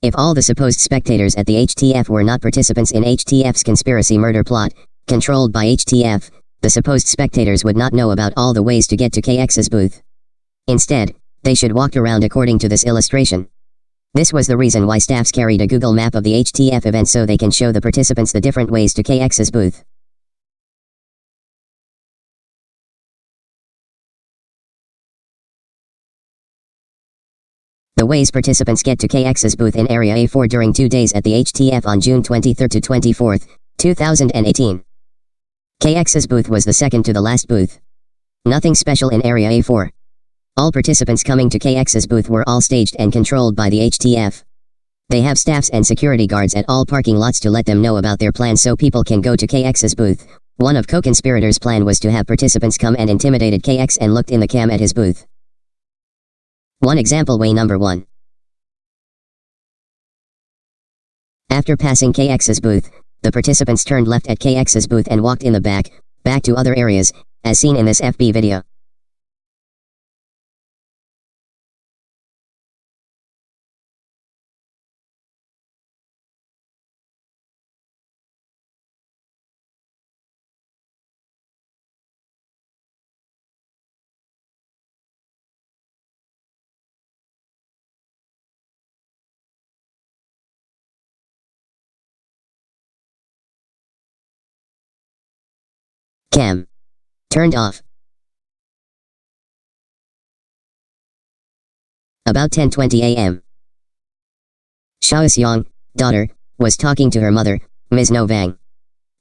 If all the supposed spectators at the HTF were not participants in HTF's conspiracy murder plot, controlled by HTF, the supposed spectators would not know about all the ways to get to KX's booth. Instead, they should walk around according to this illustration. This was the reason why staffs carried a Google map of the HTF event so they can show the participants the different ways to KX's booth. The ways participants get to KX's booth in Area A4 during 2 days at the HTF on June 23 to 24, 2018. KX's booth was the second to the last booth. Nothing special in Area A4. All participants coming to KX's booth were all staged and controlled by the HTF. They have staffs and security guards at all parking lots to let them know about their plan so people can go to KX's booth. One of co-conspirators' plan was to have participants come and intimidated KX and looked in the cam at his booth. One example way number 1. After passing KX's booth, the participants turned left at KX's booth and walked in the back to other areas, as seen in this FB video. Cam. Turned off. About 10:20 a.m. KOU XIONG, daughter, was talking to her mother, Ms. No Vang.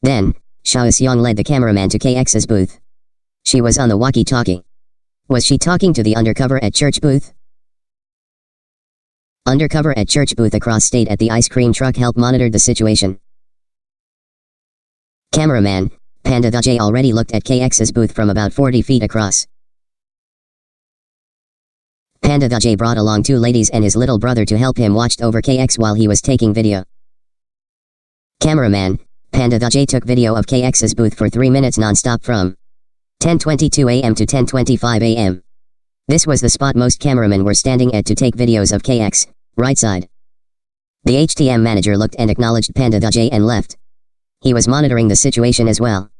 Then, KOU XIONG led the cameraman to KX's booth. She was on the walkie-talkie. Was she talking to the undercover at church booth? Undercover at church booth across state at the ice cream truck help monitored the situation. Cameraman, Panda the J already looked at KX's booth from about 40 feet across. Panda the J brought along 2 ladies and his little brother to help him watched over KX while he was taking video. Cameraman, Panda the J took video of KX's booth for 3 minutes non-stop from 10:22 a.m. to 10:25 a.m. This was the spot most cameramen were standing at to take videos of KX, right side. The HTM manager looked and acknowledged Panda the J and left. He was monitoring the situation as well.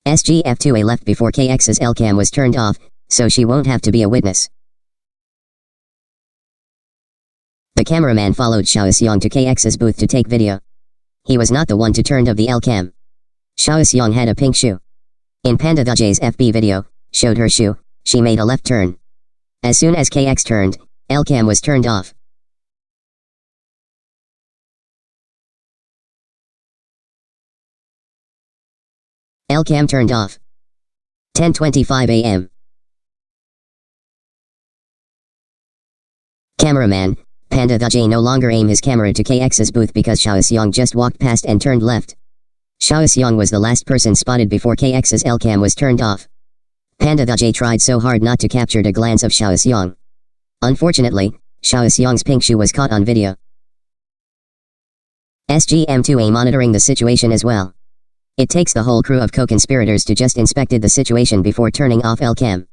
SGF2A left before KX's L-cam was turned off, so she won't have to be a witness. The cameraman followed KOU XIONG to KX's booth to take video. He was not the one to turn off the L-cam. KOU XIONG had a pink shoe. In Panda the J's FB video, showed her shoe, she made a left turn. As soon as KX turned, L-cam was turned off. L-cam turned off. 10:25 a.m. Cameraman, Panda the J no longer aimed his camera to KX's booth because KOU XIONG just walked past and turned left. KOU XIONG was the last person spotted before KX's L-cam was turned off. Panda the J tried so hard not to capture the glance of KOU XIONG. Unfortunately, KOU XIONG's pink shoe was caught on video. SGM2A monitoring the situation as well. It takes the whole crew of co-conspirators to just inspected the situation before turning off L-cam.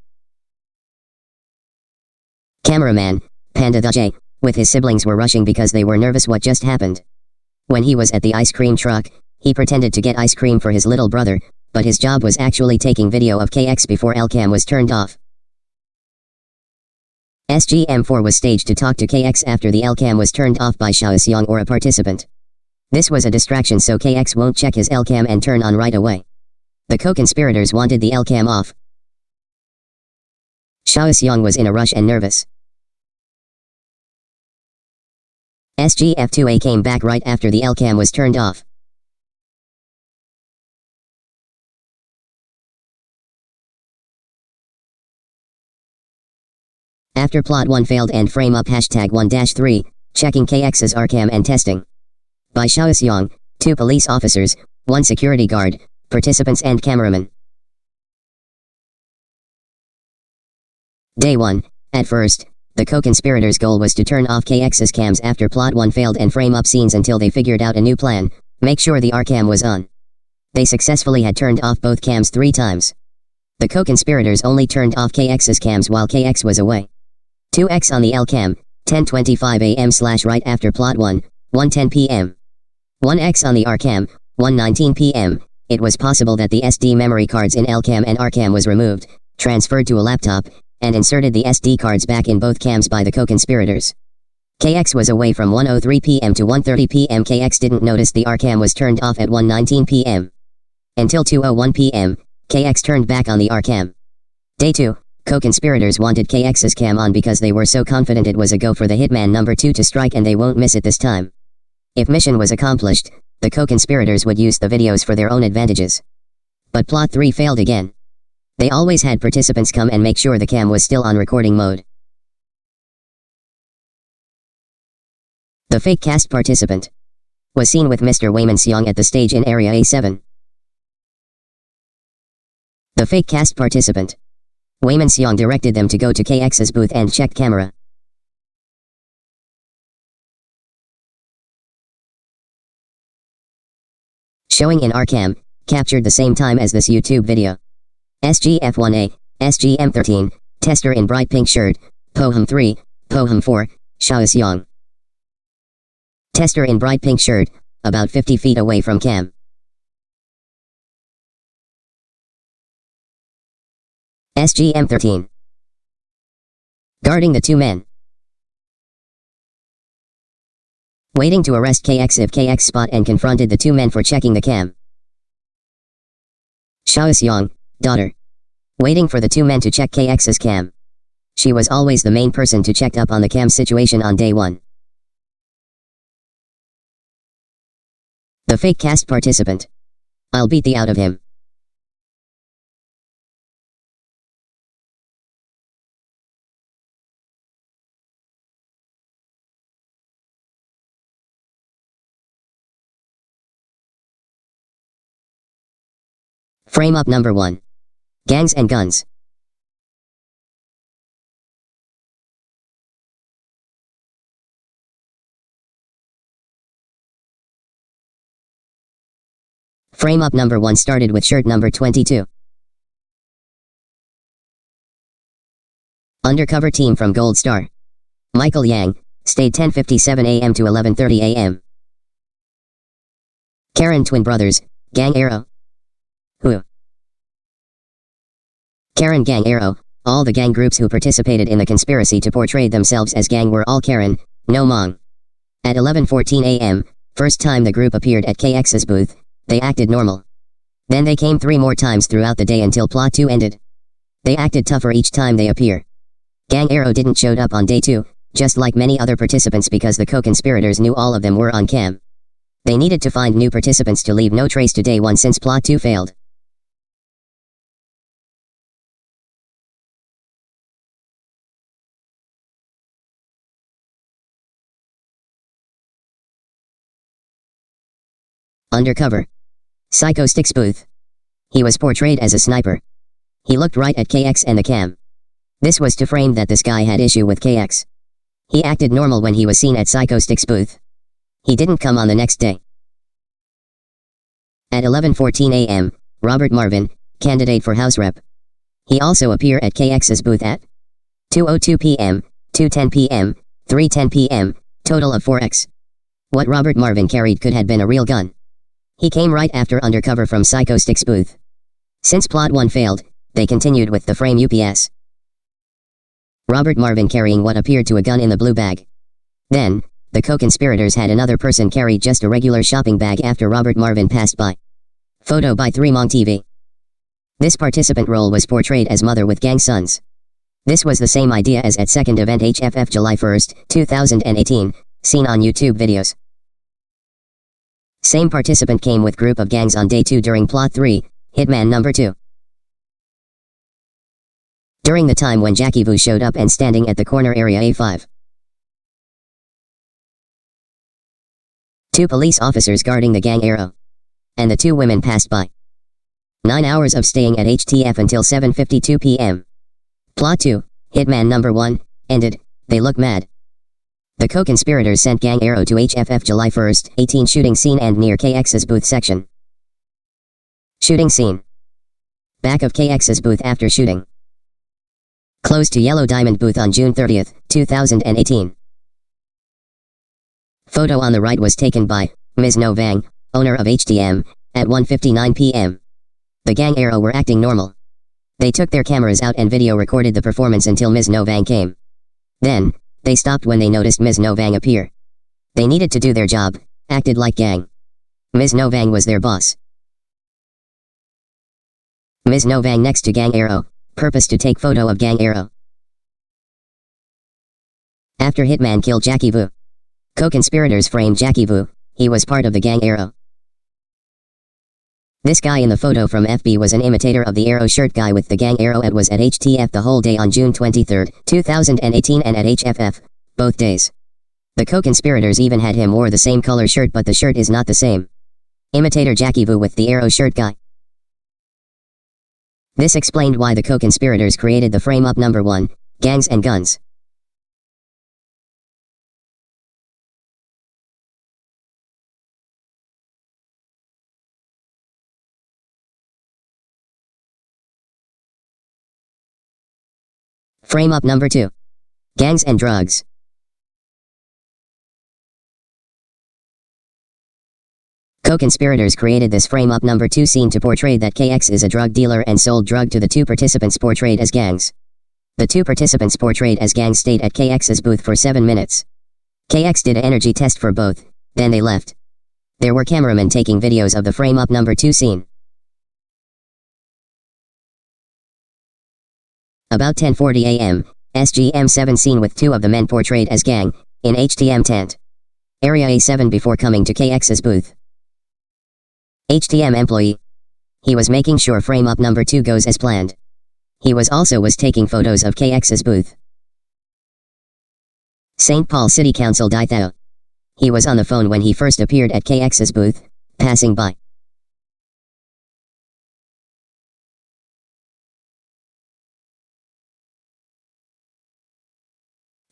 Cameraman, Panda the J, with his siblings were rushing because they were nervous what just happened. When he was at the ice cream truck, he pretended to get ice cream for his little brother, but his job was actually taking video of KX before L-cam was turned off. SGM4 was staged to talk to KX after the L-cam was turned off by KOU XIONG or a participant. This was a distraction so KX won't check his L-cam and turn on right away. The co-conspirators wanted the L-cam off. KOU XIONG was in a rush and nervous. SGF2A came back right after the L-cam was turned off. After plot 1 failed and frame up #1-3, checking KX's R-cam and testing. By KOU XIONG, 2 police officers, 1 security guard, participants and cameraman. Day 1. At first, the co-conspirators' goal was to turn off KX's cams after plot 1 failed and frame up scenes until they figured out a new plan, make sure the R-cam was on. They successfully had turned off both cams 3 times. The co-conspirators only turned off KX's cams while KX was away. 2x on the L-cam, 10:25 a.m/right after plot 1, 1:10 p.m. 1x on the RCam, 1:19 p.m. It was possible that the SD memory cards in LCam and RCam was removed, transferred to a laptop, and inserted the SD cards back in both cams by the co-conspirators. KX was away from 1:03 p.m. to 1:30 p.m. KX didn't notice the RCam was turned off at 1:19 p.m. Until 2:01 p.m., KX turned back on the RCam. Day 2, co-conspirators wanted KX's cam on because they were so confident it was a go for the Hitman number 2 to strike and they won't miss it this time. If mission was accomplished, the co-conspirators would use the videos for their own advantages. But plot 3 failed again. They always had participants come and make sure the cam was still on recording mode. The fake cast participant was seen with Mr. Seng Xiong at the stage in Area A7. The fake cast participant, Seng Xiong, directed them to go to KX's booth and check camera. Showing in RCam, captured the same time as this YouTube video. SGF1A, SGM13, tester in bright pink shirt, Pohum 3, Pohum 4, KOU XIONG. Tester in bright pink shirt, about 50 feet away from cam. SGM13. Guarding the two men. Waiting to arrest KX if KX spot and confronted the two men for checking the cam. KOU XIONG, daughter. Waiting for the two men to check KX's cam. She was always the main person to check up on the cam situation on day 1. The fake cast participant. I'll beat the out of him. Frame up number 1. Gangs and guns. Frame up number 1 started with shirt number 22. Undercover team from Gold Star. Michael Yang, stayed 10:57 a.m. to 11:30 a.m. Karen twin brothers, Gang Arrow. Who? Karen Gang Arrow, all the gang groups who participated in the conspiracy to portray themselves as gang were all Karen, no Hmong. At 11:14 a.m., first time the group appeared at KX's booth, they acted normal. Then they came 3 more times throughout the day until plot 2 ended. They acted tougher each time they appear. Gang Arrow didn't showed up on day 2, just like many other participants because the co-conspirators knew all of them were on cam. They needed to find new participants to leave no trace to day 1 since plot 2 failed. Undercover. Psycho Stick's booth. He was portrayed as a sniper. He looked right at KX and the cam. This was to frame that this guy had issue with KX. He acted normal when he was seen at Psycho Stick's booth. He didn't come on the next day. At 11:14 a.m., Robert Marvin, candidate for House Rep. He also appeared at KX's booth at 2:02 p.m., 2:10 p.m., 3:10 p.m., total of 4x. What Robert Marvin carried could have been a real gun. He came right after undercover from Psycho Stick's booth. Since plot 1 failed, they continued with the frame UPS. Robert Marvin carrying what appeared to a gun in the blue bag. Then, the co-conspirators had another person carry just a regular shopping bag after Robert Marvin passed by. Photo by 3 Hmong TV. This participant role was portrayed as mother with gang sons. This was the same idea as at second event HFF July 1st, 2018, seen on YouTube videos. Same participant came with group of gangs on day 2 during plot 3, Hitman number 2. During the time when Jacky Vue showed up and standing at the corner area A5. 2 police officers guarding the gang Arrow. And the 2 women passed by. 9 hours of staying at HTF until 7:52 p.m. Plot 2, Hitman number 1, ended. They look mad. The co-conspirators sent Gang Arrow to HFF July 1st, 18 shooting scene and near KX's booth section. Shooting scene. Back of KX's booth after shooting. Close to Yellow Diamond booth on June 30th, 2018. Photo on the right was taken by Ms. No Vang, owner of HTM, at 1:59 p.m. The gang arrow were acting normal. They took their cameras out and video recorded the performance until Ms. No Vang came. Then, they stopped when they noticed Ms. No Vang appear. They needed to do their job, acted like gang. Ms. No Vang was their boss. Ms. No Vang next to gang arrow, purpose to take photo of gang arrow. After Hitman killed Jacky Vue. Co-conspirators framed Jacky Vue, he was part of the gang arrow. This guy in the photo from FB was an imitator of the arrow shirt guy with the gang arrow and was at HTF the whole day on June 23, 2018 and at HFF, both days. The co-conspirators even had him wore the same color shirt but the shirt is not the same. Imitator Jacky Vue with the arrow shirt guy. This explained why the co-conspirators created the frame-up number 1, gangs and guns. Frame-up number 2. Gangs and drugs. Co-conspirators created this frame-up number 2 scene to portray that KX is a drug dealer and sold drug to the two participants portrayed as gangs. The two participants portrayed as gangs stayed at KX's booth for 7 minutes. KX did an energy test for both, then they left. There were cameramen taking videos of the frame-up number 2 scene. About 10:40 a.m., SGM7 scene with 2 of the men portrayed as gang, in HTM tent. Area A7 before coming to KX's booth. HTM employee. He was making sure frame-up number 2 goes as planned. He was taking photos of KX's booth. St. Paul City Council Ditao. He was on the phone when he first appeared at KX's booth, passing by.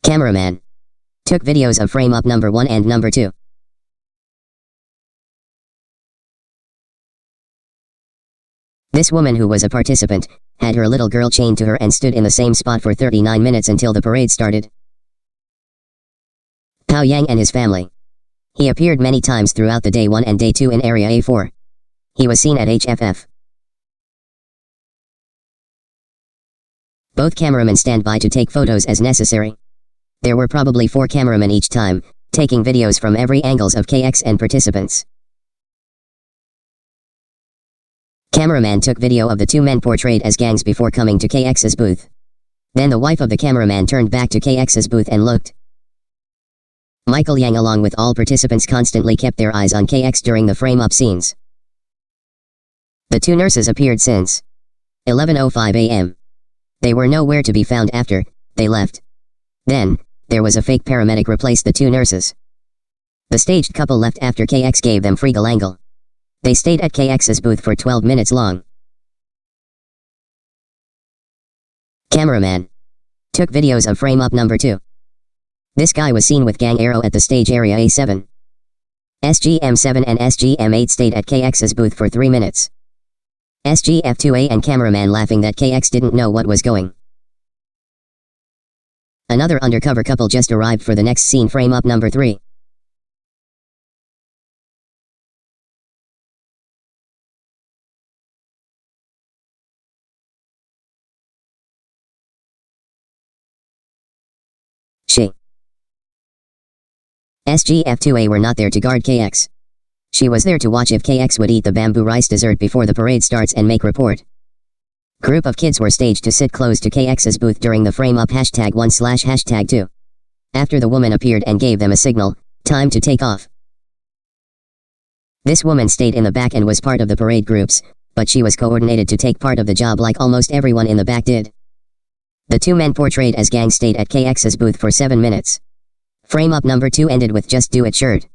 Cameraman. Took videos of frame-up number 1 and number 2. This woman who was a participant, had her little girl chained to her and stood in the same spot for 39 minutes until the parade started. Pao Yang and his family. He appeared many times throughout the day 1 and day 2 in Area A4. He was seen at HFF. Both cameramen stand by to take photos as necessary. There were probably 4 cameramen each time, taking videos from every angles of KX and participants. Cameraman took video of the 2 men portrayed as gangs before coming to KX's booth. Then the wife of the cameraman turned back to KX's booth and looked. Michael Yang along with all participants constantly kept their eyes on KX during the frame-up scenes. The 2 nurses appeared since 11:05 a.m. They were nowhere to be found after they left. Then, there was a fake paramedic replaced the 2 nurses. The staged couple left after KX gave them free galangal. They stayed at KX's booth for 12 minutes long. Cameraman. Took videos of frame-up number 2. This guy was seen with gang arrow at the stage area A7. SGM7 and SGM8 stayed at KX's booth for 3 minutes. SGF2A and cameraman laughing that KX didn't know what was going. Another undercover couple just arrived for the next scene frame-up number 3. She. SGF2A were not there to guard KX. She was there to watch if KX would eat the bamboo rice dessert before the parade starts and make report. Group of kids were staged to sit close to KX's booth during the frame-up #1/#2. After the woman appeared and gave them a signal, time to take off. This woman stayed in the back and was part of the parade groups, but she was coordinated to take part of the job like almost everyone in the back did. The 2 men portrayed as gangs stayed at KX's booth for 7 minutes. Frame-up number 2 ended with Just Do It shirt.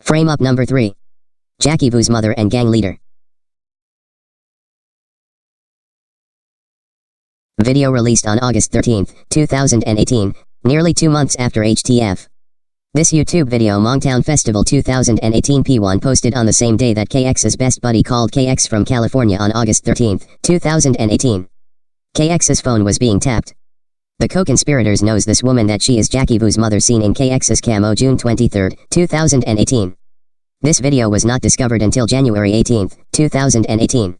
Frame-up number 3. Jacky Vue's mother and gang leader. Video released on August 13, 2018, nearly 2 months after HTF. This YouTube video Hmong Town Festival 2018 P1 posted on the same day that KX's best buddy called KX from California on August 13, 2018. KX's phone was being tapped. The co-conspirators knows this woman that she is Jacky Vue's mother seen in KX's camo June 23, 2018. This video was not discovered until January 18, 2018.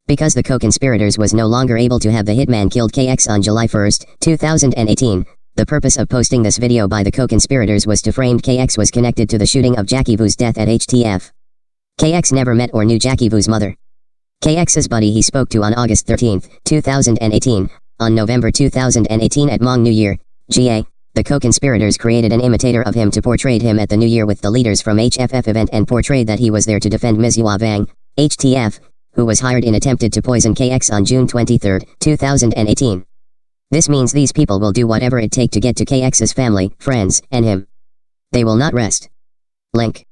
Because the co-conspirators was no longer able to have the hitman killed KX on July 1, 2018, the purpose of posting this video by the co-conspirators was to frame KX was connected to the shooting of Jacky Vue's death at HTF. KX never met or knew Jacky Vue's mother. KX's buddy he spoke to on August 13, 2018, on November 2018 at Hmong New Year, GA, the co-conspirators created an imitator of him to portray him at the New Year with the leaders from HFF event and portrayed that he was there to defend Ms. Yua Vang, HTF, who was hired in attempted to poison KX on June 23, 2018. This means these people will do whatever it take to get to KX's family, friends, and him. They will not rest. Link.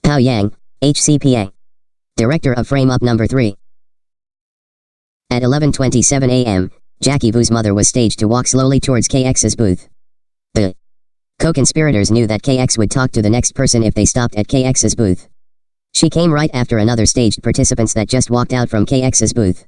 Pao Yang, HCPA. Director of Frame Up Number 3. At 11:27 a.m., Jacky Vue's mother was staged to walk slowly towards KX's booth. The co-conspirators knew that KX would talk to the next person if they stopped at KX's booth. She came right after another staged participants that just walked out from KX's booth.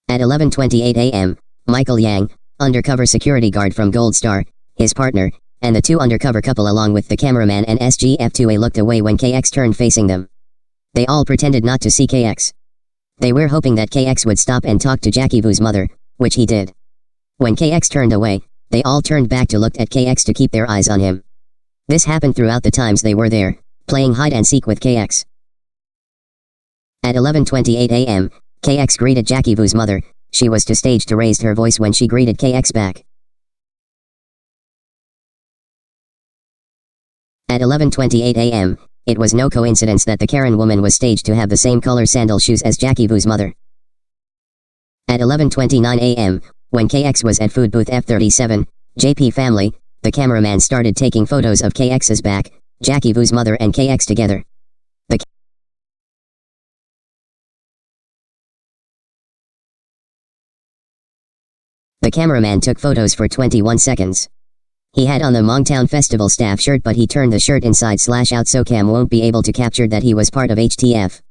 At 11:28 a.m., Michael Yang, undercover security guard from Gold Star, his partner, and the two undercover couple along with the cameraman and SGF2A looked away when KX turned facing them. They all pretended not to see KX. They were hoping that KX would stop and talk to Jacky Vue's mother, which he did. When KX turned away, they all turned back to look at KX to keep their eyes on him. This happened throughout the times they were there, playing hide and seek with KX. At 11:28 a.m., KX greeted Jacky Vue's mother. She was too staged to raise her voice when she greeted KX back. At 11:28 a.m., it was no coincidence that the Karen woman was staged to have the same color sandal shoes as Jacky Vue's mother. At 11:29 a.m., when KX was at food booth F37, JP family, the cameraman started taking photos of KX's back, Jacky Vue's mother and KX together. The cameraman took photos for 21 seconds. He had on the Hmong Town Festival staff shirt but he turned the shirt inside/out so cam won't be able to capture that he was part of HTF.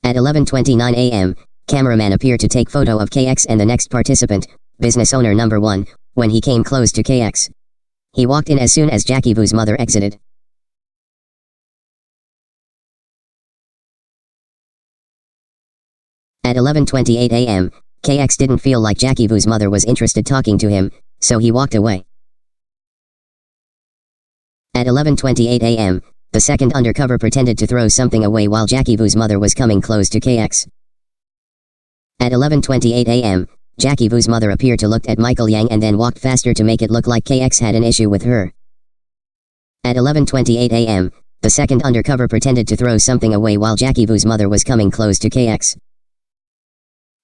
At 11:29 a.m., cameraman appeared to take photo of KX and the next participant, business owner number 1, when he came close to KX. He walked in as soon as Jacky Vue's mother exited. At 11:28 a.m., KX didn't feel like Jacky Vue's mother was interested talking to him, so he walked away. At 11:28 a.m., the second undercover pretended to throw something away while Jacky Vue's mother was coming close to KX. At 11:28 a.m., Jacky Vue's mother appeared to look at Michael Yang and then walked faster to make it look like KX had an issue with her. At 11:28 a.m., the second undercover pretended to throw something away while Jacky Vue's mother was coming close to KX.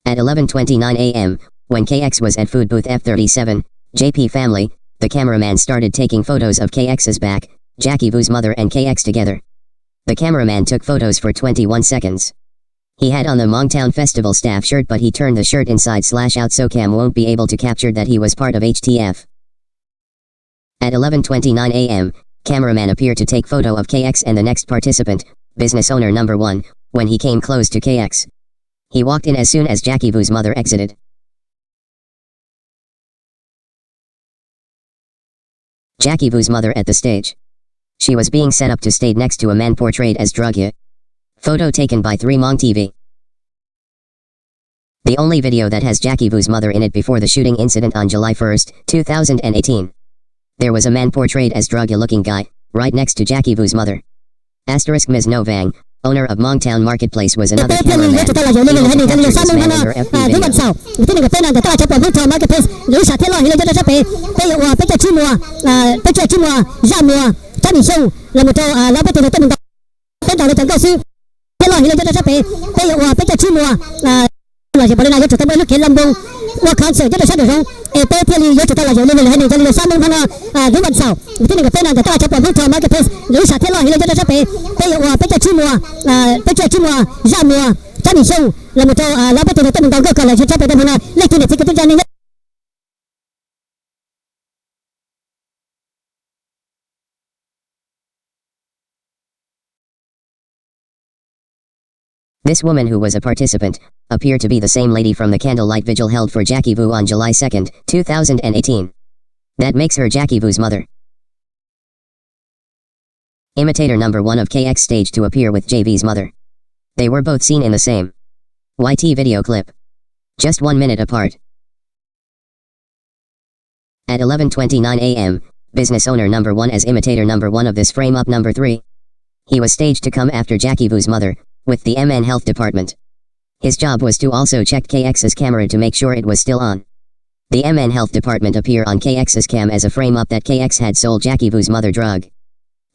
At 11:29 a.m., when KX was at food booth F37, JP family, the cameraman started taking photos of KX's back, Jacky Vue's mother and KX together. The cameraman took photos for 21 seconds. He had on the Hmong Town Festival staff shirt, but he turned the shirt inside/out so cam won't be able to capture that he was part of HTF. At 11:29 a.m., cameraman appeared to take photo of KX and the next participant, business owner number 1, when he came close to KX. He walked in as soon as Jacky Vue's mother exited. Jacky Vue's mother at the stage. She was being set up to stage next to a man portrayed as druggy. Photo taken by 3 Hmong TV. The only video that has Jacky Vue's mother in it before the shooting incident on July 1, 2018. There was a man portrayed as druggy-looking guy, right next to Jacky Vue's mother. Asterisk Ms. No Vang, owner of Hmong Town Marketplace, was another cameraman. Able to capture this man under FB video. 我看这就是那种，白天里有知道了，有那个那个那山东看了刘文少，我听那个非常的大家广东厂那个配留下天了，现在就是白这寂寞白这寂寞热寞，张明兄，那么老百姓的等到各个了，就这边的呢，那天的这个都在那个。 This woman, who was a participant, appeared to be the same lady from the candlelight vigil held for Jacky Vue on July 2, 2018. That makes her Jacky Vue's mother. Imitator number 1 of KX staged to appear with JV's mother. They were both seen in the same YT video clip, just 1 minute apart. At 11:29 a.m., business owner number 1 as imitator number 1 of this frame up number 3. He was staged to come after Jacky Vue's mother, with the MN Health Department. His job was to also check KX's camera to make sure it was still on. The MN Health Department appear on KX's cam as a frame-up that KX had sold Jacky Vue's mother drug.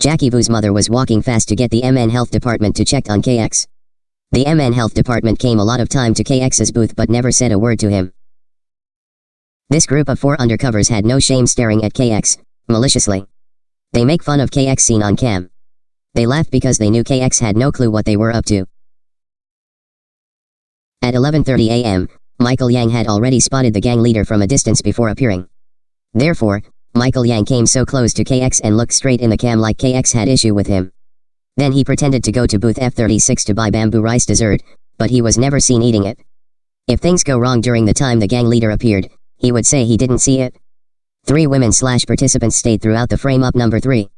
Jacky Vue's mother was walking fast to get the MN Health Department to check on KX. The MN Health Department came a lot of time to KX's booth but never said a word to him. This group of 4 undercovers had no shame staring at KX, maliciously. They make fun of KX seen on cam. They laughed because they knew KX had no clue what they were up to. At 11:30 a.m., Michael Yang had already spotted the gang leader from a distance before appearing. Therefore, Michael Yang came so close to KX and looked straight in the cam like KX had issue with him. Then he pretended to go to booth F36 to buy bamboo rice dessert, but he was never seen eating it. If things go wrong during the time the gang leader appeared, he would say he didn't see it. 3 women/participants stayed throughout the frame-up number 3.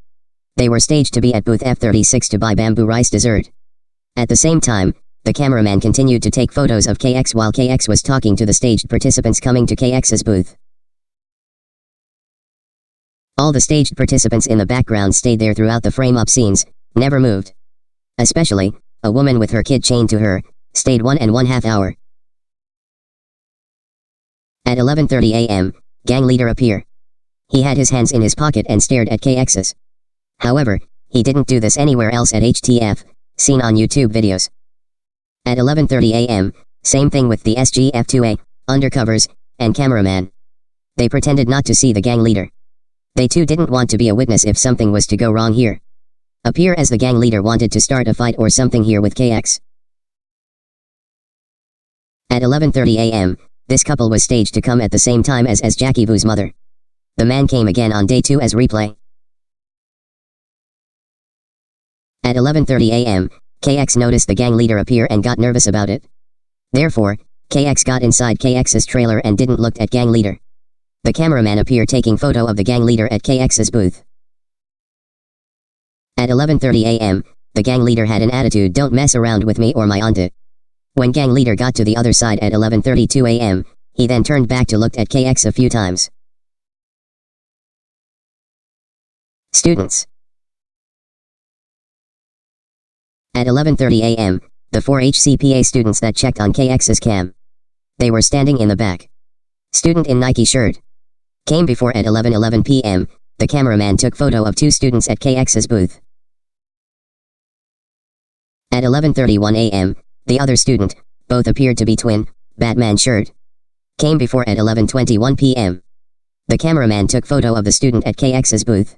They were staged to be at booth F36 to buy bamboo rice dessert. At the same time, the cameraman continued to take photos of KX while KX was talking to the staged participants coming to KX's booth. All the staged participants in the background stayed there throughout the frame-up scenes, never moved. Especially, a woman with her kid chained to her, stayed 1.5 hours. At 11:30 a.m., gang leader appear. He had his hands in his pocket and stared at KX's. However, he didn't do this anywhere else at HTF, seen on YouTube videos. At 11:30 a.m., same thing with the SGF2A, undercovers, and cameraman. They pretended not to see the gang leader. They too didn't want to be a witness if something was to go wrong here. Appear as the gang leader wanted to start a fight or something here with KX. At 11:30 a.m., this couple was staged to come at the same time as Jacky Vue's mother. The man came again on day 2 as replay. At 11:30 a.m., KX noticed the gang leader appear and got nervous about it. Therefore, KX got inside KX's trailer and didn't look at gang leader. The cameraman appeared taking photo of the gang leader at KX's booth. At 11:30 a.m., the gang leader had an attitude, "Don't mess around with me or my auntie." When gang leader got to the other side at 11:32 a.m., he then turned back to look at KX a few times. Students. At 11:30 a.m., the 4 HCPA students that checked on KX's cam. They were standing in the back. Student in Nike shirt. Came before at 11:11 p.m., the cameraman took photo of 2 students at KX's booth. At 11:31 a.m., the other student, both appeared to be twin, Batman shirt. Came before at 11:21 p.m. The cameraman took photo of the student at KX's booth.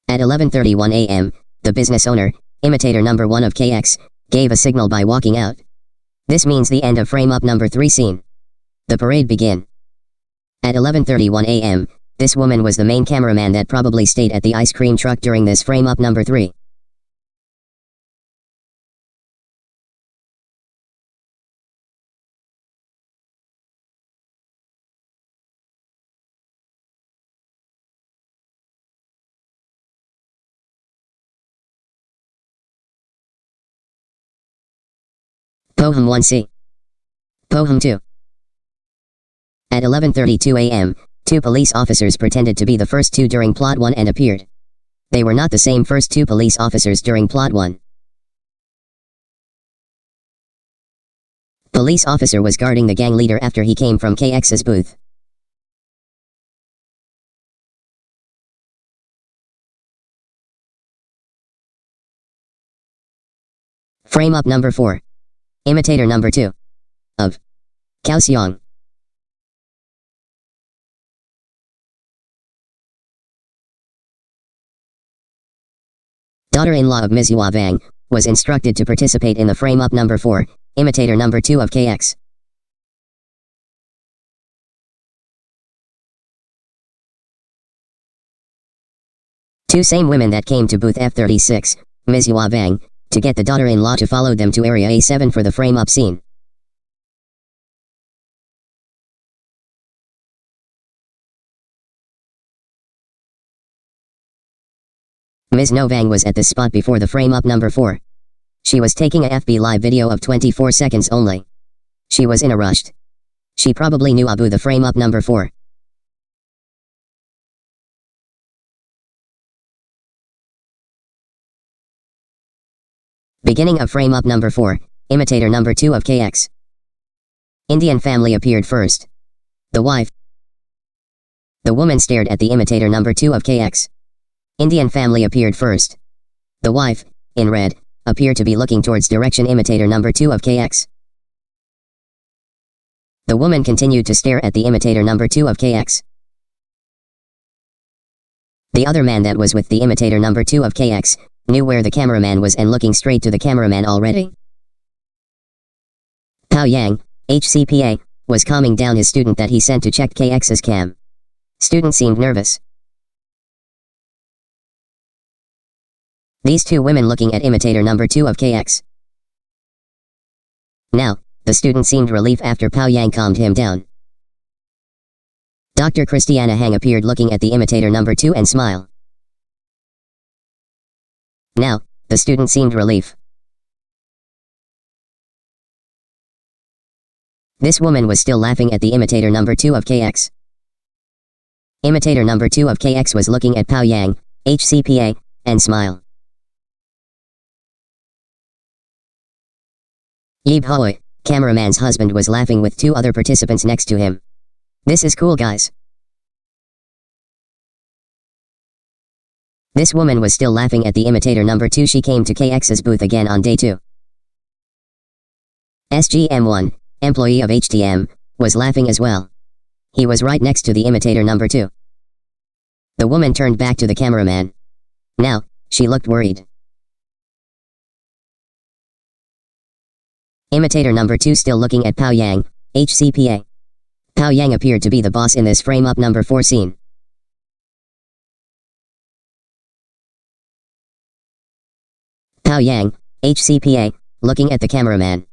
At 11:31 a.m., the business owner, imitator number 1 of KX, gave a signal by walking out. This means the end of frame up number 3 scene. The parade began. At 11:31 a.m., this woman was the main cameraman that probably stayed at the ice cream truck during this frame up number 3. Poem 1C. Poem 2. At 11:32 a.m., 2 police officers pretended to be the first 2 during plot 1 and appeared. They were not the same first 2 police officers during plot 1. Police officer was guarding the gang leader after he came from KX's booth. Frame up number 4. Imitator number 2. Of KOU XIONG. Daughter-in-law of Ms. Jacky Vue was instructed to participate in the frame up number 4, imitator number 2 of KX. Two same women that came to booth F36, Ms. Jacky Vue, to get the daughter-in-law to follow them to area A7 for the frame up scene. Ms. No Vang was at this spot before the frame up number 4. She was taking a FB live video of 24 seconds only. She was in a rush. She probably knew Abu the frame up number 4. Beginning of frame up number 4, imitator number 2 of KX. Indian family appeared first. The wife. The woman stared at the imitator number 2 of KX. Indian family appeared first. The wife, in red, appeared to be looking towards direction imitator number 2 of KX. The woman continued to stare at the imitator number 2 of KX. The other man that was with the imitator number 2 of KX, knew where the cameraman was and looking straight to the cameraman already. Pao Yang, HCPA, was calming down his student that he sent to check KX's cam. Student seemed nervous. These 2 women looking at imitator number 2 of KX. Now, the student seemed relief after Pao Yang calmed him down. Dr. Christiana Hang appeared looking at the imitator number 2 and smile. Now, the student seemed relief. This woman was still laughing at the imitator number 2 of KX. Imitator number 2 of KX was looking at Pao Yang, HCPA, and smile. Yib Hoi, cameraman's husband, was laughing with 2 other participants next to him. This is cool, guys. This woman was still laughing at the imitator number 2. She came to KX's booth again on day 2. SGM1, employee of HTM, was laughing as well. He was right next to the imitator number 2. The woman turned back to the cameraman. Now, she looked worried. Imitator number 2 still looking at Pao Yang, HCPA. Pao Yang appeared to be the boss in this frame up number 4 scene. Pao Yang, HCPA, looking at the cameraman.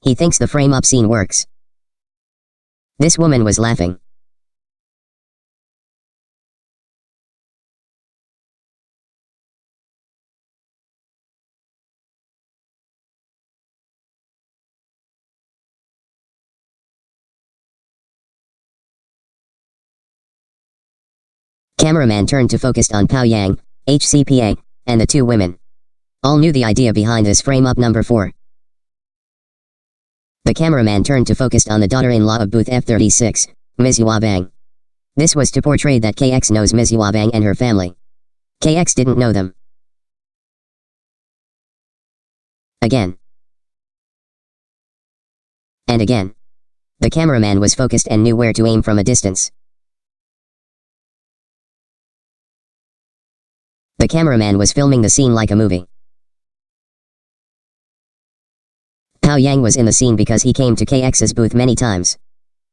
He thinks the frame up scene works. This woman was laughing. Cameraman turned to focus on Pao Yang, HCPA, and the 2 women. All knew the idea behind this frame up number 4. The cameraman turned to focus on the daughter-in-law of booth F36, Ms. Jacky Vue. This was to portray that KX knows Ms. Jacky Vue and her family. KX didn't know them. Again. And again. The cameraman was focused and knew where to aim from a distance. The cameraman was filming the scene like a movie. Yang was in the scene because he came to KX's booth many times.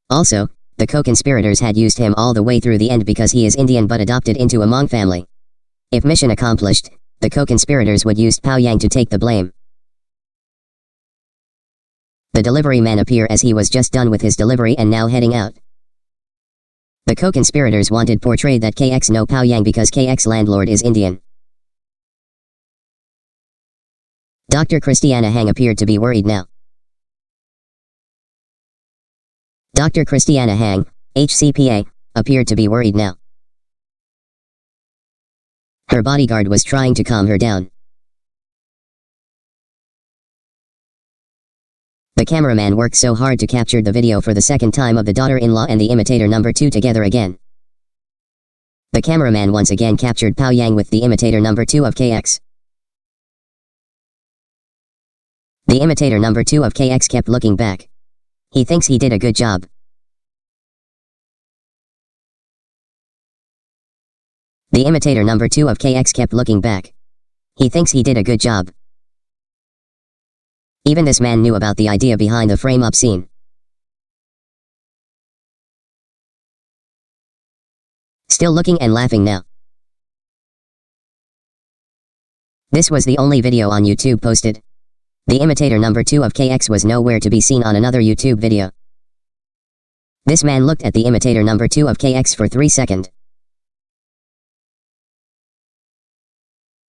Also, the co-conspirators had used him all the way through the end because he is Indian but adopted into a Hmong family. If mission accomplished, the co-conspirators would use Yang to take the blame. The delivery man appear as he was just done with his delivery and now heading out. The co-conspirators wanted portrayed that KX know Yang because KX landlord is Indian. Dr. Christiana Hang appeared to be worried now. Dr. Christiana Hang, HCPA, appeared to be worried now. Her bodyguard was trying to calm her down. The cameraman worked so hard to capture the video for the second time of the daughter-in-law and the imitator number 2 together again. The cameraman once again captured Yang with the imitator number 2 of KX. The imitator number 2 of KX kept looking back. He thinks he did a good job. The imitator number 2 of KX kept looking back. He thinks he did a good job. Even this man knew about the idea behind the frame-up scene. Still looking and laughing now. This was the only video on YouTube posted. The imitator number 2 of KX was nowhere to be seen on another YouTube video. This man looked at the imitator number 2 of KX for 3 seconds.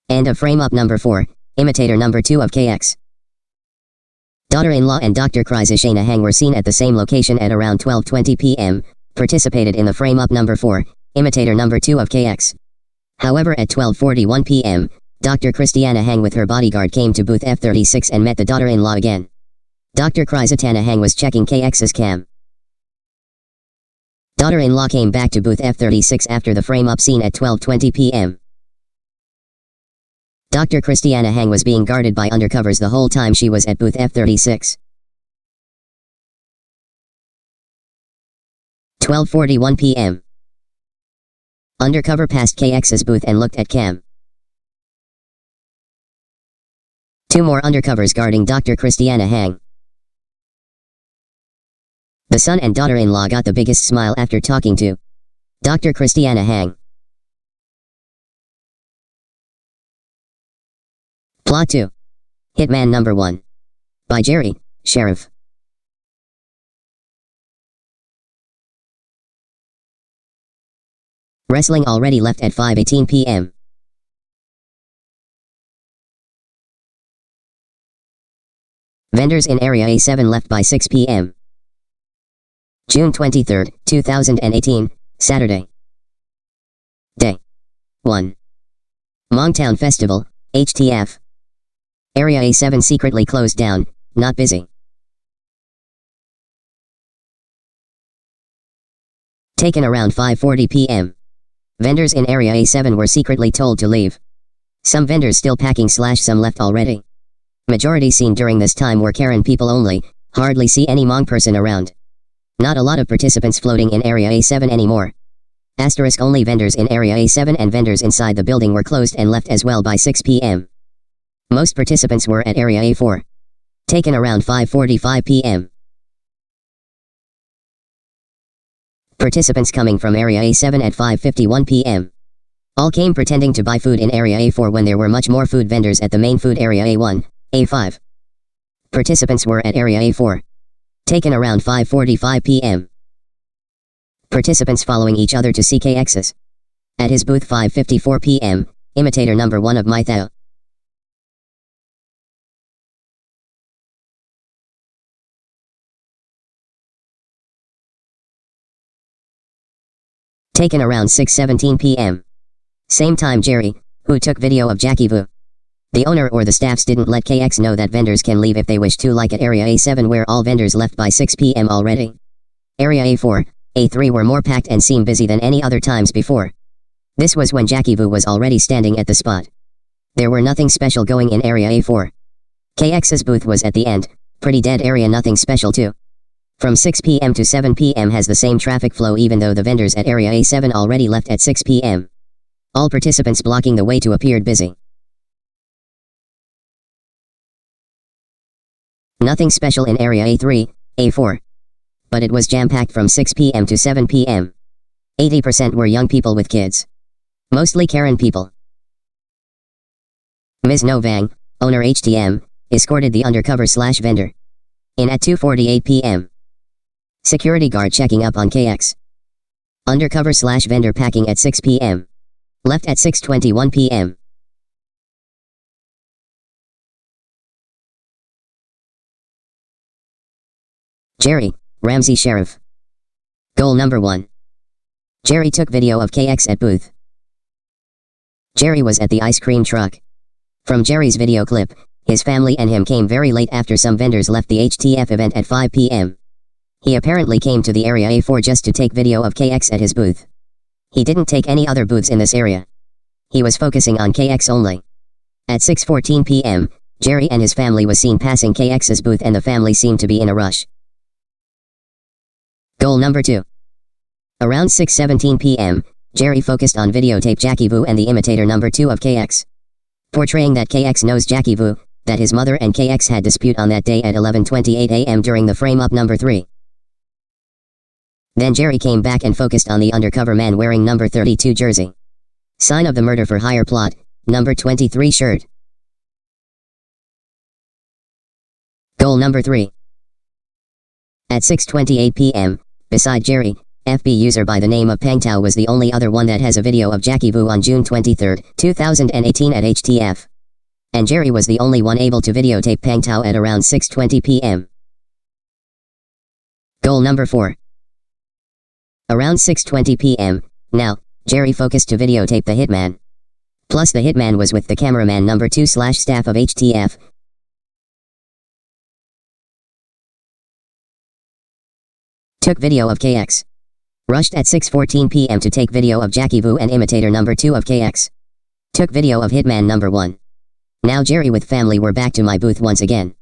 End of frame-up number 4, imitator number 2 of KX. Daughter-in-law and Dr. Christiana Hang were seen at the same location at around 12:20 p.m., participated in the frame-up number 4, imitator number 2 of KX. However, at 12:41 p.m., Dr. Christiana Hang with her bodyguard came to booth F36 and met the daughter-in-law again. Dr. Christiana Hang was checking KX's cam. Daughter-in-law came back to booth F36 after the frame-up scene at 12:20 p.m. Dr. Christiana Hang was being guarded by undercovers the whole time she was at booth F36. 12:41 p.m. Undercover passed KX's booth and looked at cam. 2 more undercovers guarding Dr. Christiana Hang. The son and daughter-in-law got the biggest smile after talking to Dr. Christiana Hang. Plot 2. Hitman number 1. By Jerry, Sheriff. Wrestling already left at 5:18 p.m. Vendors in Area A7 left by 6 p.m. June 23, 2018, Saturday. Day 1. Hmong Town Festival, HTF. Area A7 secretly closed down, not busy. Taken around 5:40 p.m. Vendors in Area A7 were secretly told to leave. Some vendors still packing / some left already. Majority seen during this time were Karen people only, hardly see any Hmong person around. Not a lot of participants floating in Area A7 anymore. Asterisk only vendors in Area A7 and vendors inside the building were closed and left as well by 6 p.m. Most participants were at Area A4. Taken around 5:45 p.m. Participants coming from Area A7 at 5:51 p.m. All came pretending to buy food in Area A4 when there were much more food vendors at the main food Area A1, A5. Participants were at Area A4. Taken around 5:45 p.m. Participants following each other to CKX's. At his booth 5:54 p.m., imitator number 1 of IMITATOR. Taken around 6:17 p.m. Same time Jerry, who took video of Jacky Vue. The owner or the staffs didn't let KX know that vendors can leave if they wish to, like at Area A7 where all vendors left by 6 p.m. already. Area A4, A3 were more packed and seemed busy than any other times before. This was when Jacky Vue was already standing at the spot. There were nothing special going in Area A4. KX's booth was at the end, pretty dead area, nothing special too. From 6 p.m. to 7 p.m. has the same traffic flow even though the vendors at Area A7 already left at 6 p.m. All participants blocking the way to appeared busy. Nothing special in Area A3, A4. But it was jam-packed from 6 p.m. to 7 p.m. 80% were young people with kids. Mostly Karen people. Ms. No Vang, owner HTM, escorted the undercover/vendor in at 2:48 p.m. Security guard checking up on KX. Undercover/vendor packing at 6 p.m. Left at 6:21 p.m. Jerry, Ramsey Sheriff. Goal number 1. Jerry took video of KX at booth. Jerry was at the ice cream truck. From Jerry's video clip, his family and him came very late after some vendors left the HTF event at 5 p.m. He apparently came to the area A4 just to take video of KX at his booth. He didn't take any other booths in this area. He was focusing on KX only. At 6:14 p.m., Jerry and his family was seen passing KX's booth and the family seemed to be in a rush. Goal number 2. Around 6:17 p.m., Jerry focused on videotape Jacky Vue and the imitator number 2 of KX. Portraying that KX knows Jacky Vue, that his mother and KX had dispute on that day at 11:28 a.m. during the frame-up number 3. Then Jerry came back and focused on the undercover man wearing number 32 jersey. Sign of the murder for hire plot, number 23 shirt. Goal number 3. At 6:28 p.m., beside Jerry, FB user by the name of Peng Tao was the only other one that has a video of Jacky Vue on June 23, 2018 at HTF. And Jerry was the only one able to videotape Peng Tao at around 6:20 p.m. Goal number 4. Around 6:20 p.m., now, Jerry focused to videotape the Hitman. Plus the Hitman was with the cameraman number 2/staff of HTF. Took video of KX. Rushed at 6:14 p.m. to take video of Jacky Vue and imitator number 2 of KX. Took video of Hitman number 1. Now Jerry with family were back to my booth once again.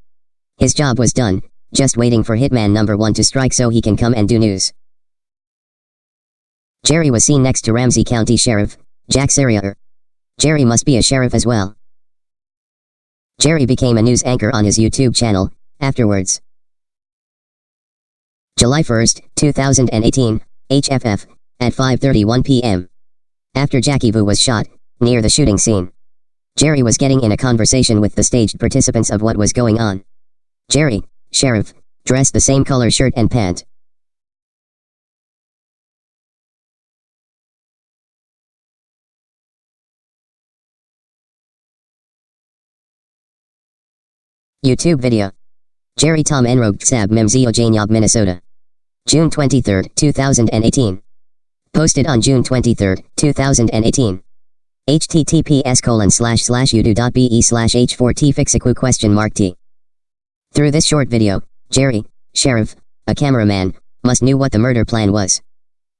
His job was done, just waiting for Hitman number 1 to strike so he can come and do news. Jerry was seen next to Ramsey County Sheriff, Jack Vue. Jerry must be a sheriff as well. Jerry became a news anchor on his YouTube channel, afterwards. July 1, 2018, HFF, at 5:31 p.m. After Jacky Vue was shot, near the shooting scene. Jerry was getting in a conversation with the staged participants of what was going on. Jerry, sheriff, dressed the same color shirt and pant. YouTube video. Jerry Tom Enrogue Tsab Memzio Janyab Minnesota. June 23, 2018. Posted on June 23, 2018. https://udo.be/h4tfixaku?t. Through this short video, Jerry, sheriff, a cameraman, must knew what the murder plan was.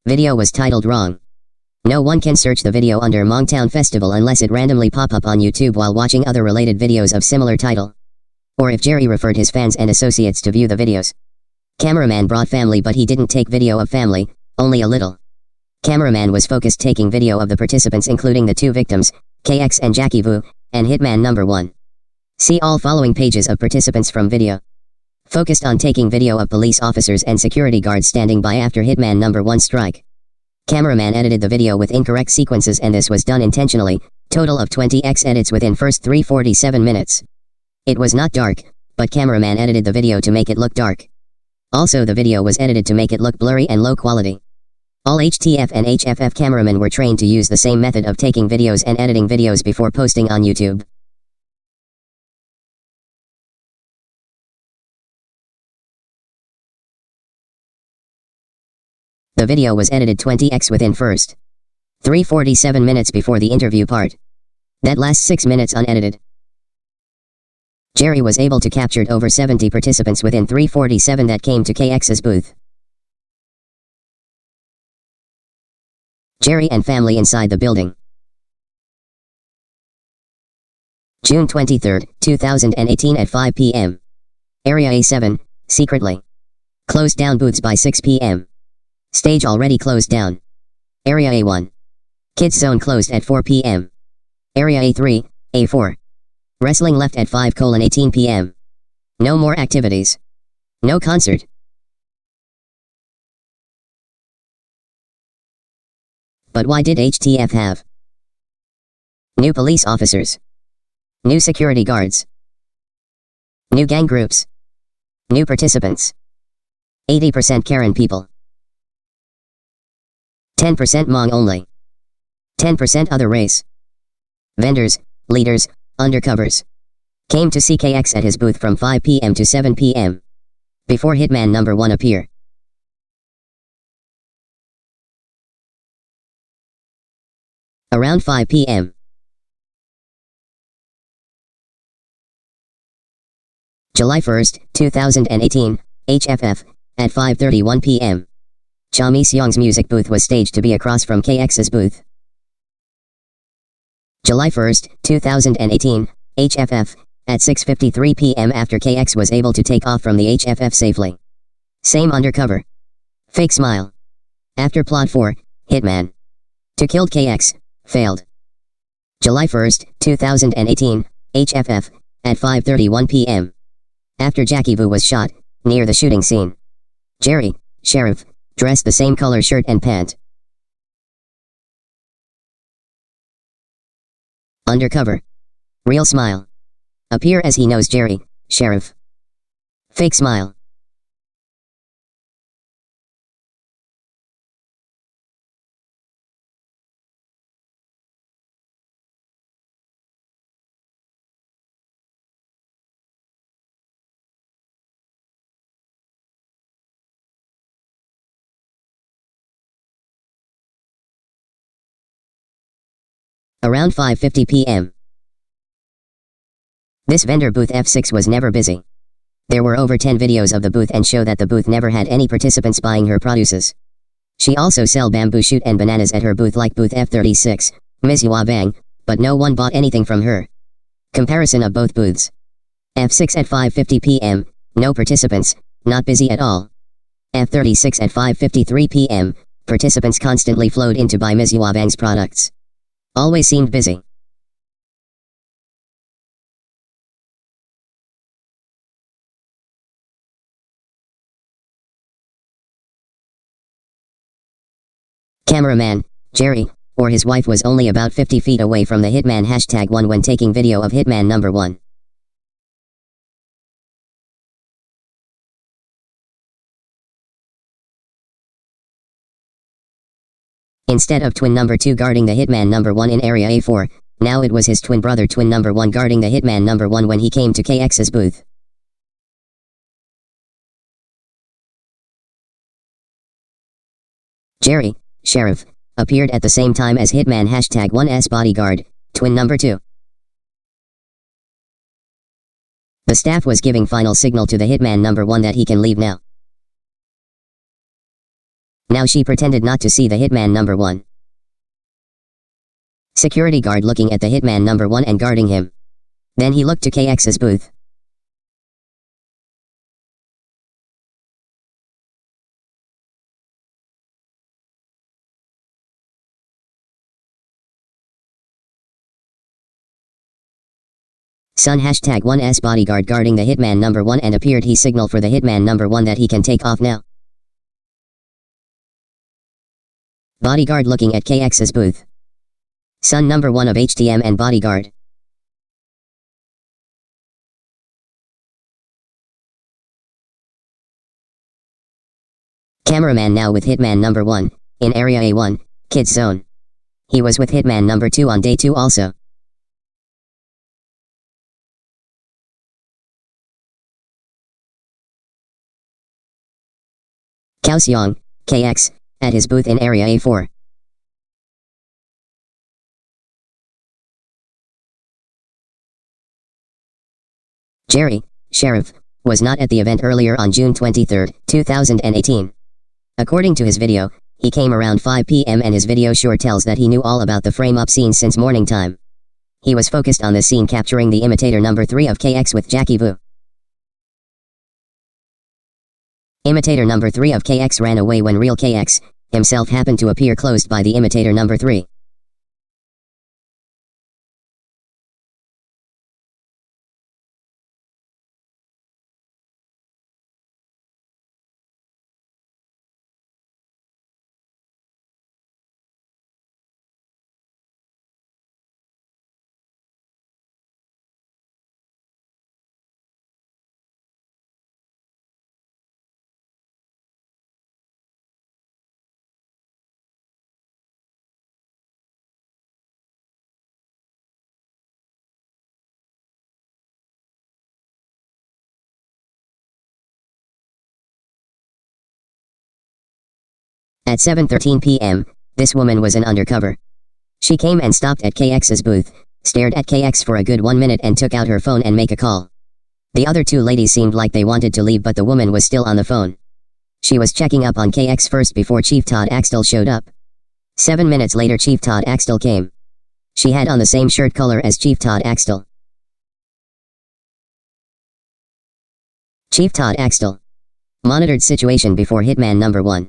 Video was titled wrong. No one can search the video under Hmong Town Festival unless it randomly pop up on YouTube while watching other related videos of similar title. Or if Jerry referred his fans and associates to view the videos. Cameraman brought family but he didn't take video of family, only a little. Cameraman was focused taking video of the participants including the 2 victims, KX and Jacky Vue, and Hitman number 1. See all following pages of participants from video. Focused on taking video of police officers and security guards standing by after Hitman number 1 strike. Cameraman edited the video with incorrect sequences and this was done intentionally, total of 20x edits within first 3:47 minutes. It was not dark, but cameraman edited the video to make it look dark. Also the video was edited to make it look blurry and low quality. All HTF and HFF cameramen were trained to use the same method of taking videos and editing videos before posting on YouTube. The video was edited 20x within first 3:47 minutes before the interview part. That last 6 minutes unedited. Jerry was able to capture over 70 participants within 3:47 that came to KX's booth. Jerry and family inside the building. June 23, 2018 at 5 p.m. Area A7, secretly. Closed down booths by 6 p.m. Stage already closed down. Area A1. Kids zone closed at 4 p.m. Area A3, A4. Wrestling left at 5:18 p.m. No more activities. No concert. But why did HTF have new police officers, new security guards, new gang groups, new participants, 80% Karen people, 10% Hmong only, 10% other race, vendors, leaders, undercovers, came to see KX at his booth from 5 p.m. to 7 p.m. before Hitman number 1 appear. Around 5 p.m. July 1st, 2018, HFF, at 5:31 p.m. KOU XIONG's music booth was staged to be across from KX's booth. July 1st, 2018, HFF, at 6:53 p.m. after KX was able to take off from the HFF safely. Same undercover. Fake smile. After plot 4, Hitman. To killed KX, failed. July 1st, 2018, HFF, at 5:31 p.m. After Jacky Vue was shot, near the shooting scene. Jerry, sheriff, dressed the same color shirt and pant. Undercover. Real smile. Appear as he knows Jerry, sheriff. Fake smile. Around 5:50 p.m. This vendor booth F6 was never busy. There were over 10 videos of the booth and show that the booth never had any participants buying her produces. She also sell bamboo shoot and bananas at her booth like booth F36, Ms. Yua Bang, but no one bought anything from her. Comparison of both booths. F6 at 5:50 p.m., no participants, not busy at all. F36 at 5:53 p.m., participants constantly flowed in to buy Ms. Yua Bang's products. Always seemed busy. Cameraman, Jerry, or his wife was only about 50 feet away from the Hitman #1 when taking video of Hitman number 1. Instead of twin number 2 guarding the Hitman number 1 in area A4, now it was his twin brother twin number 1 guarding the Hitman number 1 when he came to KX's booth. Jerry, sheriff, appeared at the same time as Hitman #1's bodyguard, twin number 2. The staff was giving final signal to the Hitman number 1 that he can leave now. Now she pretended not to see the Hitman number 1. Security guard looking at the Hitman number 1 and guarding him. Then he looked to KX's booth. Sun #1's bodyguard guarding the Hitman number 1 and appeared he signal for the Hitman number 1 that he can take off now. Bodyguard looking at KX's booth. Son number 1 of HTM and bodyguard. Cameraman now with Hitman number 1, in area A1, kids zone. He was with Hitman number 2 on day 2 also. KOU XIONG, KX, at his booth in area A4. Jerry, sheriff, was not at the event earlier on June 23, 2018. According to his video, he came around 5 p.m. and his video sure tells that he knew all about the frame-up scene since morning time. He was focused on the scene capturing the imitator number 3 of KX with Jacky Vue. Imitator number 3 of KX ran away when real KX himself happened to appear closed by the imitator number 3. At 7:13 p.m., this woman was an undercover. She came and stopped at KX's booth, stared at KX for a good 1 minute and took out her phone and make a call. The other two ladies seemed like they wanted to leave, but the woman was still on the phone. She was checking up on KX first before Chief Todd Axtell showed up. 7 minutes later Chief Todd Axtell came. She had on the same shirt color as Chief Todd Axtell. Chief Todd Axtell. Monitored situation before Hitman number 1.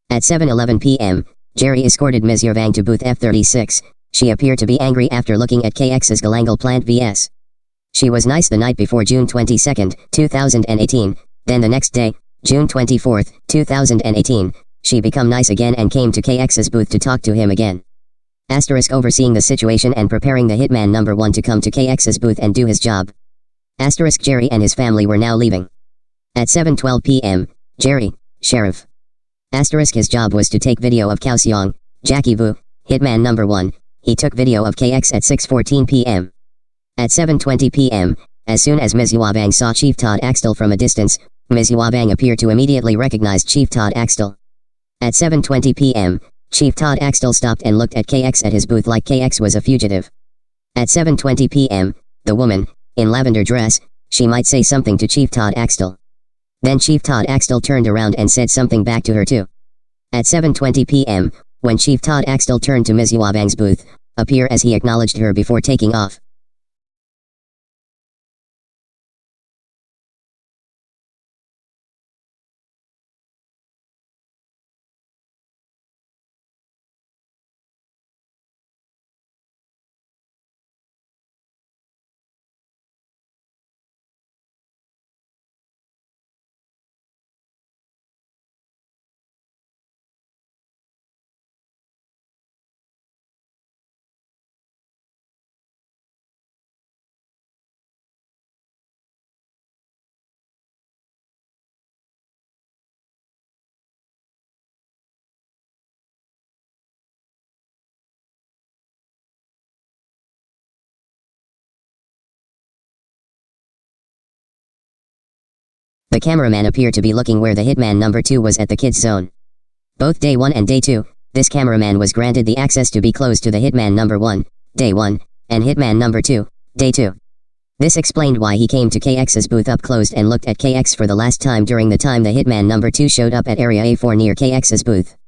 At 7:11 p.m., Jerry escorted Ms. Yervang to booth F36. She appeared to be angry after looking at KX's Galangal plant VS. She was nice the night before June 22, 2018, then the next day, June 24, 2018, she become nice again and came to KX's booth to talk to him again. Asterisk overseeing the situation and preparing the Hitman number 1 to come to KX's booth and do his job. Asterisk Jerry and his family were now leaving. At 7:12 p.m., Jerry, sheriff. Asterisk his job was to take video of KOU XIONG, Jacky Vue, Hitman number 1, he took video of KX at 6:14 p.m. At 7:20 p.m., as soon as Ms. Yervang saw Chief Todd Axtell from a distance, Ms. Yervang appeared to immediately recognize Chief Todd Axtell. At 7:20 p.m., Chief Todd Axtell stopped and looked at KX at his booth like KX was a fugitive. At 7:20 p.m., the woman, in lavender dress, she might say something to Chief Todd Axtell. Then Chief Todd Axtell turned around and said something back to her too. At 7:20 p.m., when Chief Todd Axtell turned to Ms. Yervang's booth, appear as he acknowledged her before taking off. The cameraman appeared to be looking where the Hitman number 2 was at the kids zone. Both day 1 and day 2, this cameraman was granted the access to be close to the Hitman number 1, day 1, and Hitman number 2, day 2. This explained why he came to KX's booth up close and looked at KX for the last time during the time the Hitman number 2 showed up at area A4 near KX's booth.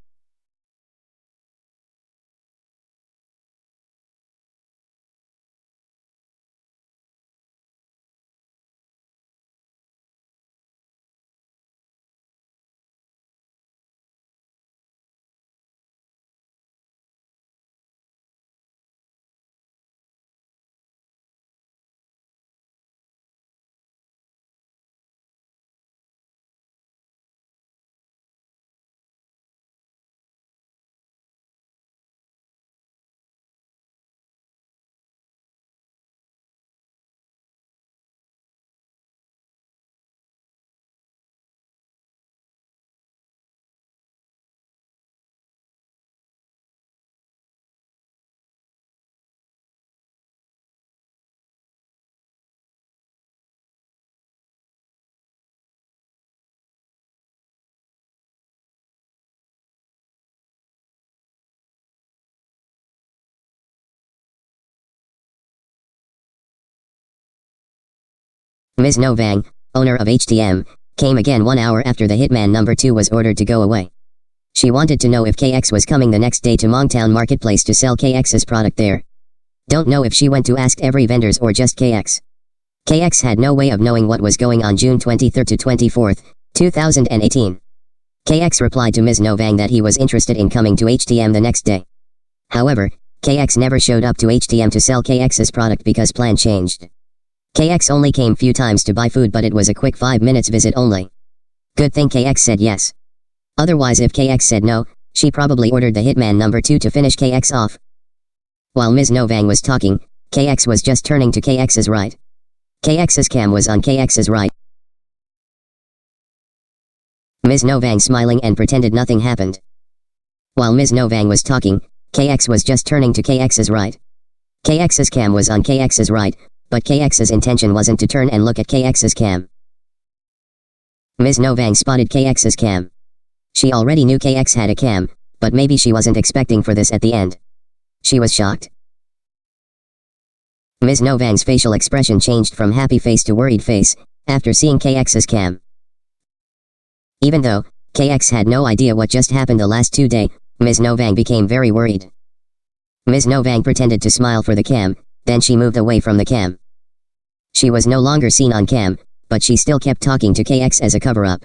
Ms. Yervang, owner of HTM, came again 1 hour after the Hitman number 2 was ordered to go away. She wanted to know if KX was coming the next day to Hmong Town Marketplace to sell KX's product there. Don't know if she went to ask every vendors or just KX. KX had no way of knowing what was going on June 23 to 24, 2018. KX replied to Ms. Yervang that he was interested in coming to HTM the next day. However, KX never showed up to HTM to sell KX's product because plan changed. KX only came few times to buy food, but it was a quick 5 minutes visit only. Good thing KX said yes. Otherwise if KX said no, she probably ordered the Hitman number 2 to finish KX off. While Ms. Yervang was talking, KX was just turning to KX's right. KX's cam was on KX's right. Ms. Yervang smiling and pretended nothing happened. While Ms. Yervang was talking, KX was just turning to KX's right. KX's cam was on KX's right, but KX's intention wasn't to turn and look at KX's cam. Ms. Yervang spotted KX's cam. She already knew KX had a cam, but maybe she wasn't expecting for this at the end. She was shocked. Ms. Novang's facial expression changed from happy face to worried face, after seeing KX's cam. Even though KX had no idea what just happened the last 2 days, Ms. Novang became very worried. Ms. Novang pretended to smile for the cam, then she moved away from the cam. She was no longer seen on cam, but she still kept talking to KX as a cover-up.